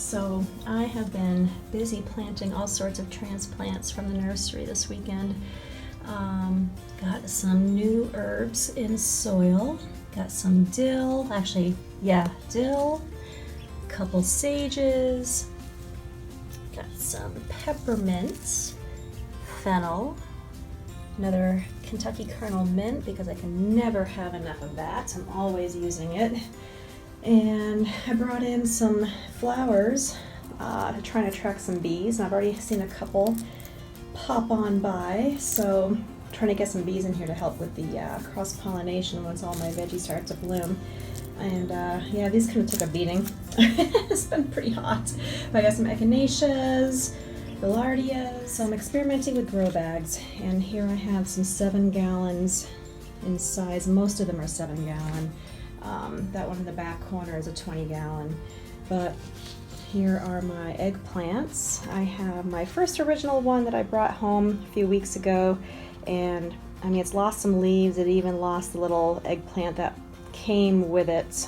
So I have been busy planting all sorts of transplants from the nursery this weekend. Got some new herbs in soil. Got some dill, dill, a couple sages, got some peppermint, fennel, another Kentucky Kernel mint because I can never have enough of that. I'm always using it. And I brought in some flowers to try and attract some bees. And I've already seen a couple pop on by, so I'm trying to get some bees in here to help with the cross-pollination once all my veggies start to bloom. And yeah, these kind of took a beating. It's been pretty hot. But I got some echinaceas, billardias, so I'm experimenting with grow bags. And here I have some 7 gallons in size. Most of them are 7 gallon. That one in the back corner is a 20 gallon. But here are my eggplants. I have my first original one that I brought home a few weeks ago, and I mean, it's lost some leaves. It even lost the little eggplant that came with it.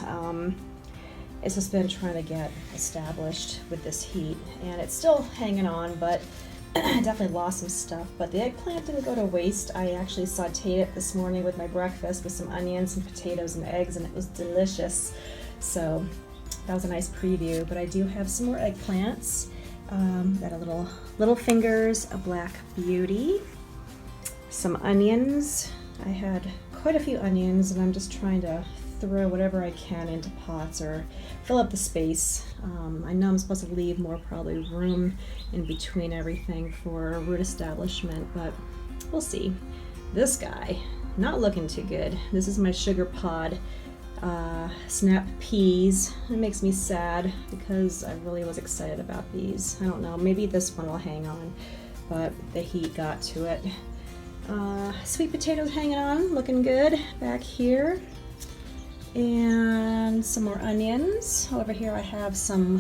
It's just been trying to get established with this heat, and it's still hanging on, but I definitely lost some stuff. But the eggplant didn't go to waste. I actually sauteed it this morning with my breakfast with some onions and potatoes and eggs, and it was delicious. So that was a nice preview. But I do have some more eggplants. Got a little fingers, a black beauty, some onions. I had quite a few onions, and I'm just trying to throw whatever I can into pots or fill up the space. I know I'm supposed to leave more probably room in between everything for root establishment, but we'll see. This guy, not looking too good. This is my sugar pod snap peas. It makes me sad because I really was excited about these. I don't know, maybe this one will hang on, but the heat got to it. Sweet potatoes hanging on, looking good back here. And some more onions. Over here I have some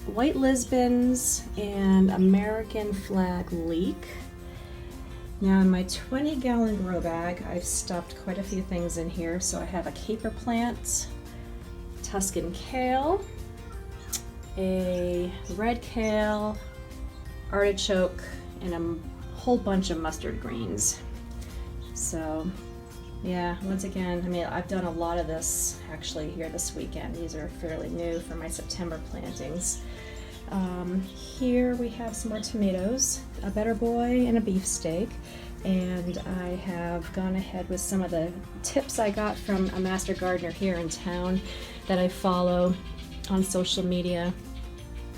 white Lisbons and American flag leek. Now in my 20 gallon grow bag, I've stuffed quite a few things in here. So I have a caper plant, Tuscan kale, a red kale, artichoke, and a whole bunch of mustard greens. So yeah, once again, I mean, I've done a lot of this actually here this weekend. These are fairly new for my September plantings. Here we have some more tomatoes, a Better Boy, and a beefsteak. And I have gone ahead with some of the tips I got from a master gardener here in town that I follow on social media.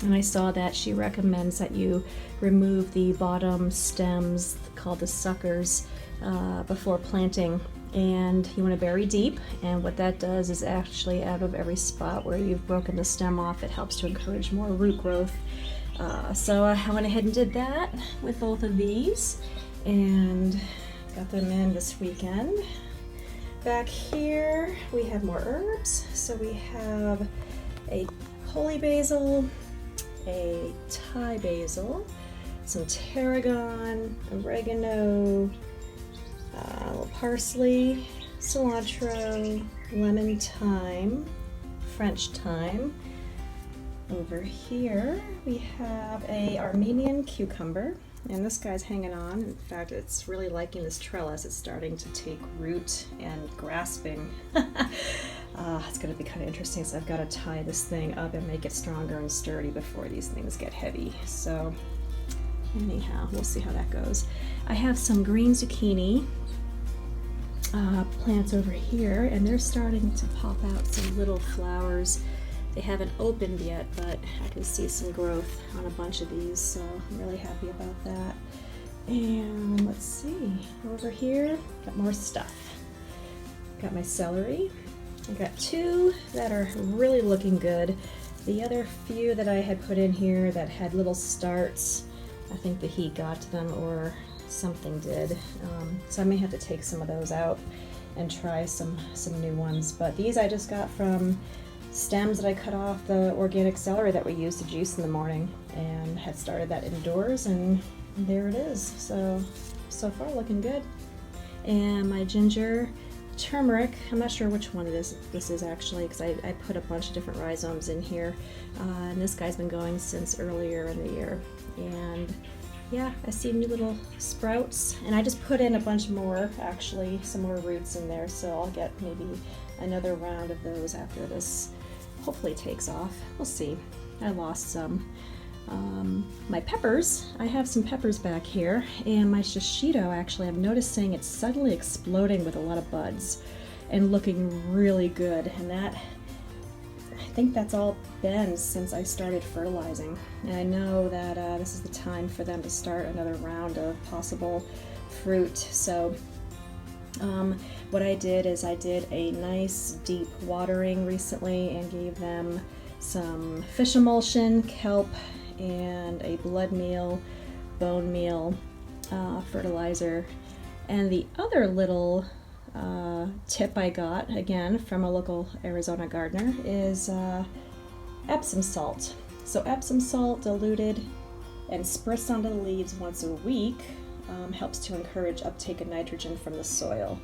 And I saw that she recommends that you remove the bottom stems called the suckers before planting. And you want to bury deep, and what that does is actually out of every spot where you've broken the stem off, it helps to encourage more root growth. So I went ahead and did that with both of these and got them in this weekend. Back here we have more herbs. So we have a holy basil, a Thai basil, some tarragon, oregano, a little parsley, cilantro, lemon thyme, French thyme. Over here we have a Armenian cucumber, and this guy's hanging on. In fact, it's really liking this trellis. It's starting to take root and grasping. It's going to be kind of interesting, so I've got to tie this thing up and make it stronger and sturdy before these things get heavy. So anyhow, we'll see how that goes. I have some green zucchini plants over here, and they're starting to pop out some little flowers. They haven't opened yet, but I can see some growth on a bunch of these, so I'm really happy about that. And let's see, over here, got more stuff. Got my celery. I got 2 that are really looking good. The other few that I had put in here that had little starts, I think the heat got to them or something did. So I may have to take some of those out and try some new ones. But these I just got from stems that I cut off the organic celery that we use to juice in the morning, and had started that indoors, and there it is. So far looking good. And my ginger, turmeric. I'm not sure which one this is actually, because I put a bunch of different rhizomes in here, and this guy's been going since earlier in the year. And yeah, I see new little sprouts, and I just put in a bunch more, actually, some more roots in there, so I'll get maybe another round of those after this hopefully takes off. We'll see. I lost some. My peppers, I have some peppers back here, and my shishito, actually, I'm noticing it's suddenly exploding with a lot of buds and looking really good, and that, I think that's all been since I started fertilizing. And I know that this is the time for them to start another round of possible fruit. So what I did is I did a nice deep watering recently and gave them some fish emulsion, kelp, and a blood meal, bone meal fertilizer. And the other little tip I got, again, from a local Arizona gardener is Epsom salt. So Epsom salt diluted and spritzed onto the leaves once a week helps to encourage uptake of nitrogen from the soil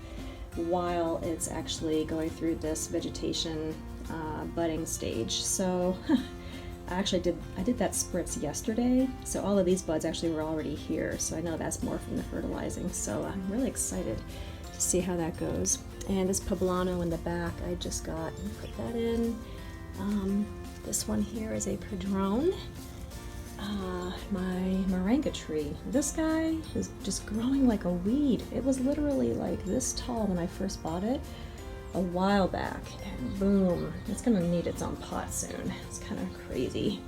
while it's actually going through this vegetation budding stage. So I did that spritz yesterday, so all of these buds actually were already here, so I know that's more from the fertilizing. So I'm really excited to see how that goes. And this poblano in the back I just got, put that in. This one here is a padrone. My moringa tree. This guy is just growing like a weed. It was literally like this tall when I first bought it a while back, and boom, it's gonna need its own pot soon. It's kind of crazy,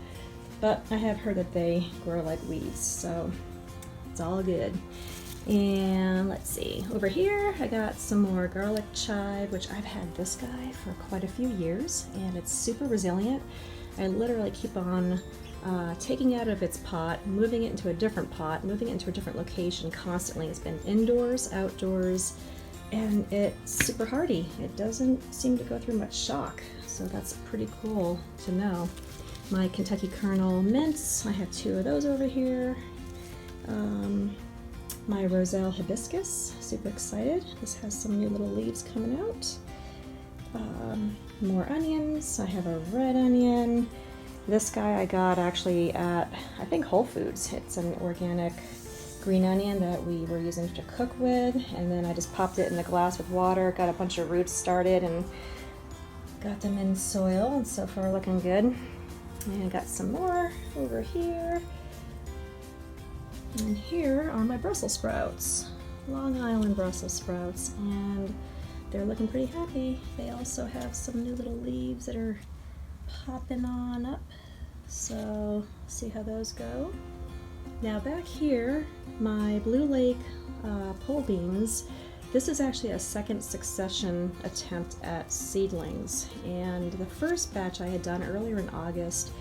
but I have heard that they grow like weeds, so it's all good. And let's see, over here I got some more garlic chive, which I've had this guy for quite a few years, and it's super resilient. I literally keep on taking it out of its pot, moving it into a different pot, moving it into a different location constantly. It's been indoors, outdoors, and it's super hardy. It doesn't seem to go through much shock, so that's pretty cool to know. My Kentucky Kernel mints, I have 2 of those over here. My Roselle hibiscus, super excited. This has some new little leaves coming out. More onions, I have a red onion. This guy I got actually at, I think, Whole Foods. It's an organic green onion that we were using to cook with, and then I just popped it in the glass with water, got a bunch of roots started, and got them in soil, and so far looking good. And I got some more over here. And here are my Brussels sprouts, Long Island Brussels sprouts, and they're looking pretty happy. They also have some new little leaves that are popping on up, so see how those go. Now back here, my Blue Lake pole beans, this is actually a second succession attempt at seedlings, and the first batch I had done earlier in August,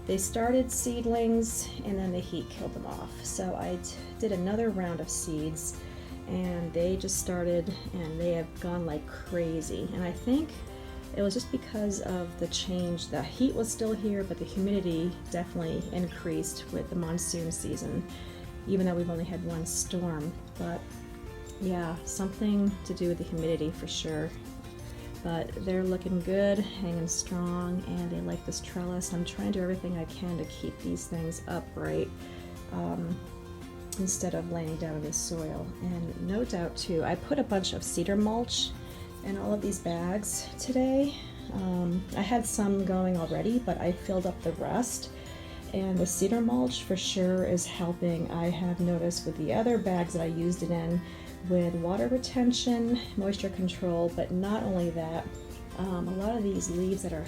they started seedlings and then the heat killed them off. So I did another round of seeds, and they just started and they have gone like crazy. And I think it was just because of the change. The heat was still here, but the humidity definitely increased with the monsoon season, even though we've only had one storm. But yeah, something to do with the humidity for sure. But they're looking good, hanging strong, and they like this trellis. I'm trying to do everything I can to keep these things upright instead of laying down in the soil. And no doubt too, I put a bunch of cedar mulch in all of these bags today. I had some going already, but I filled up the rest, and the cedar mulch for sure is helping. I have noticed with the other bags that I used it in with water retention, moisture control, but not only that, a lot of these leaves that are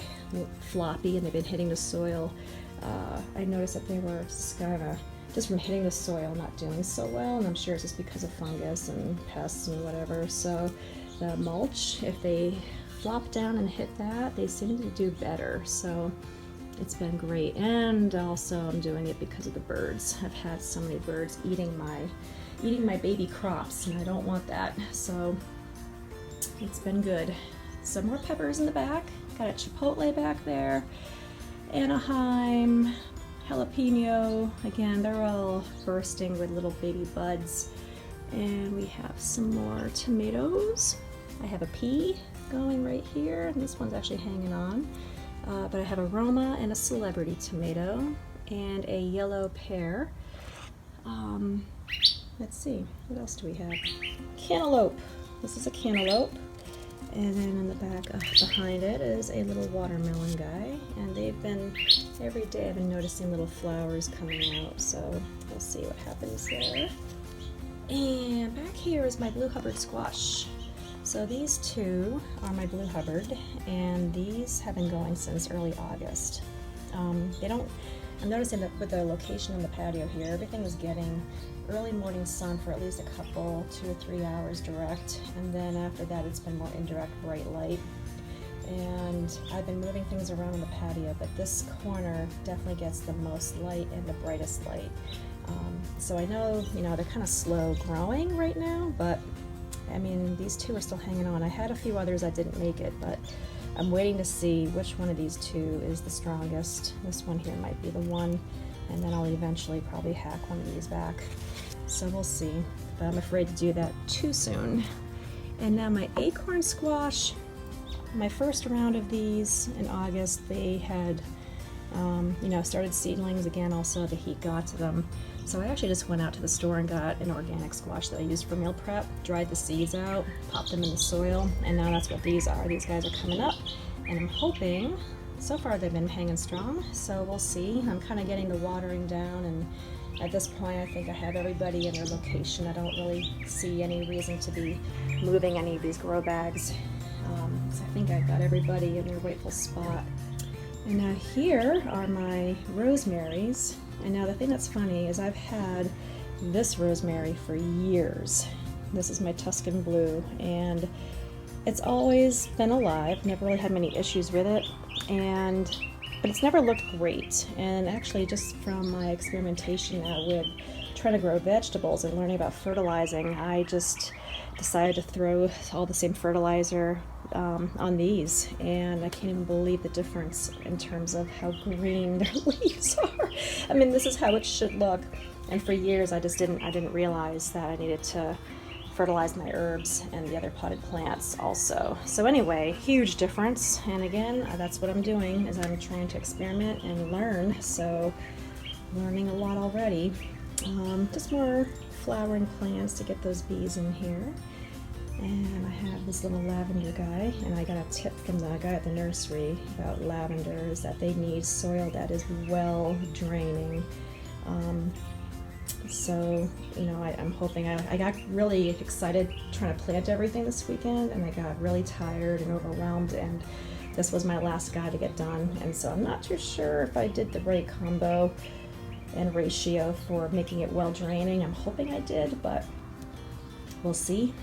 floppy and they've been hitting the soil, I noticed that they were kind of just from hitting the soil not doing so well, and I'm sure it's just because of fungus and pests and whatever. So the mulch, if they flop down and hit that, they seem to do better. So it's been great. And also I'm doing it because of the birds. I've had so many birds eating my baby crops, and I don't want that. So it's been good. Some more peppers in the back. Got a chipotle back there. Anaheim, jalapeno. Again, they're all bursting with little baby buds. And we have some more tomatoes. I have a pea going right here, and this one's actually hanging on. But I have a Roma and a celebrity tomato and a yellow pear. Let's see, what else do we have? Cantaloupe. This is a cantaloupe. And then in the back behind it is a little watermelon guy. And they've been, every day I've been noticing little flowers coming out. So we'll see what happens there. And back here is my Blue Hubbard squash. So these two are my Blue Hubbard, and these have been going since early August. I'm noticing that with the location on the patio here, everything is getting early morning sun for at least a couple, 2 or 3 hours direct, and then after that it's been more indirect bright light. And I've been moving things around on the patio, but this corner definitely gets the most light and the brightest light. So I know, they're kind of slow growing right now, but I mean, these two are still hanging on. I had a few others that didn't make it, but I'm waiting to see which one of these two is the strongest. This one here might be the one, and then I'll eventually probably hack one of these back. So we'll see, but I'm afraid to do that too soon. And now my acorn squash, my first round of these in August, they had started seedlings again. Also, the heat got to them. So I actually just went out to the store and got an organic squash that I used for meal prep, dried the seeds out, popped them in the soil, and now that's what these are. These guys are coming up, and I'm hoping, so far they've been hanging strong, so we'll see. I'm kind of getting the watering down, and at this point I think I have everybody in their location. I don't really see any reason to be moving any of these grow bags. So I think I've got everybody in their rightful spot. And now here are my rosemaries. And now the thing that's funny is I've had this rosemary for years. This is my Tuscan Blue, and it's always been alive. Never really had many issues with it, but it's never looked great. And actually, just from my experimentation now with trying to grow vegetables and learning about fertilizing, I just decided to throw all the same fertilizer on these, and I can't even believe the difference in terms of how green their leaves are. I mean, this is how it should look, and for years I didn't realize that I needed to fertilize my herbs and the other potted plants also. So anyway, huge difference, and again, that's what I'm doing, is I'm trying to experiment and learn. So learning a lot already. Just more flowering plants to get those bees in here. And I have this little lavender guy, and I got a tip from the guy at the nursery about lavenders, that they need soil that is well draining. So, I'm hoping, I got really excited trying to plant everything this weekend, and I got really tired and overwhelmed, and this was my last guy to get done. And so I'm not too sure if I did the right combo and ratio for making it well draining. I'm hoping I did, but we'll see.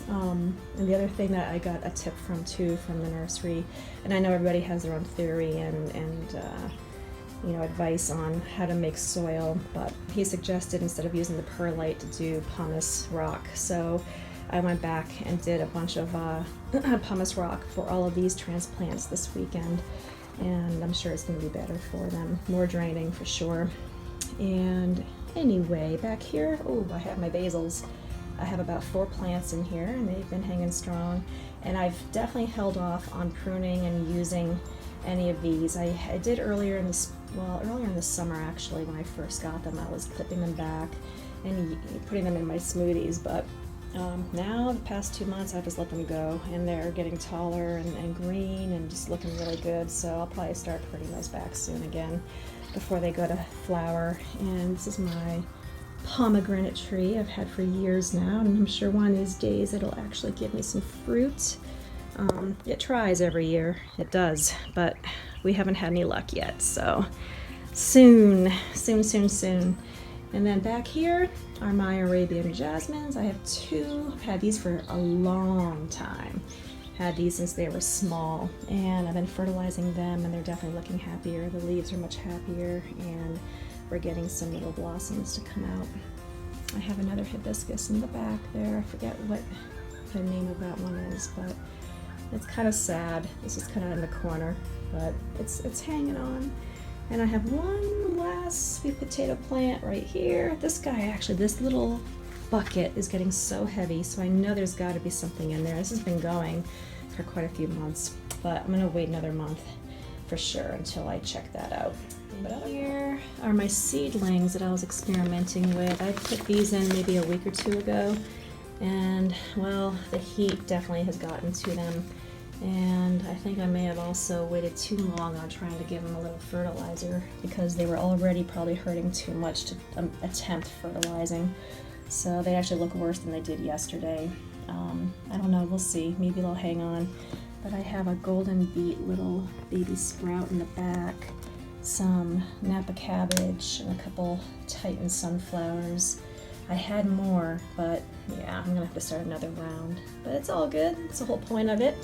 And the other thing that I got a tip from too from the nursery, and I know everybody has their own theory and advice on how to make soil, but he suggested instead of using the perlite to do pumice rock. So I went back and did a bunch of pumice rock for all of these transplants this weekend, and I'm sure it's going to be better for them, more draining for sure. And anyway, back here, I have my basils. I have about 4 plants in here, and they've been hanging strong, and I've definitely held off on pruning and using any of these. I did earlier in the summer actually. When I first got them, I was clipping them back and putting them in my smoothies, but now the past 2 months I've just let them go, and they're getting taller and green and just looking really good. So I'll probably start pruning those back soon again before they go to flower. And this is my pomegranate tree I've had for years now, and I'm sure one of these days it'll actually give me some fruit. It tries every year, it does, but we haven't had any luck yet, so soon. And then back here are my Arabian jasmines. I have 2. I've had these for a long time. Had these since they were small, and I've been fertilizing them, and they're definitely looking happier. The leaves are much happier, and we're getting some little blossoms to come out. I have another hibiscus in the back there. I forget what the name of that one is, but it's kind of sad. This is kind of in the corner, but it's hanging on. And I have one last sweet potato plant right here. This guy, actually, this little bucket is getting so heavy, so I know there's got to be something in there. This has been going for quite a few months, but I'm gonna wait another month for sure until I check that out. But here are my seedlings that I was experimenting with. I put these in maybe a week or two ago, and well, the heat definitely has gotten to them, and I think I may have also waited too long on trying to give them a little fertilizer because they were already probably hurting too much to attempt fertilizing. So they actually look worse than they did yesterday. I don't know, we'll see. Maybe they'll hang on. But I have a golden beet little baby sprout in the back, some Napa cabbage, and a couple Titan sunflowers. I had more, but yeah, I'm gonna have to start another round. But it's all good. It's the whole point of it.